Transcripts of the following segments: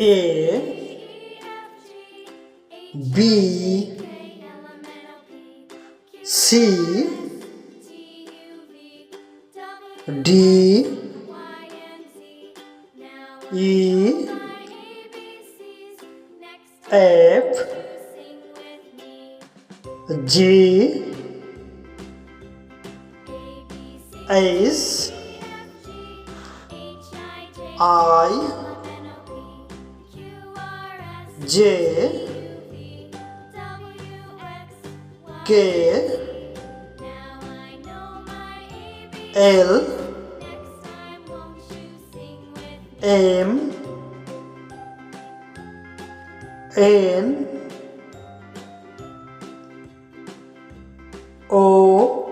A B C D E F G H I J K L M N O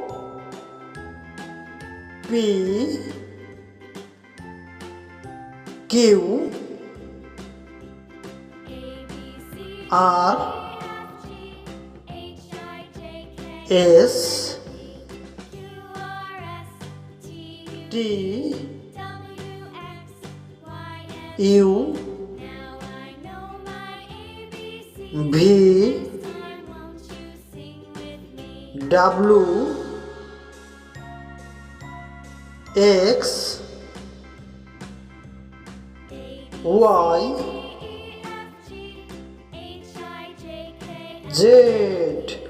P Q R S T U V W X Y Z.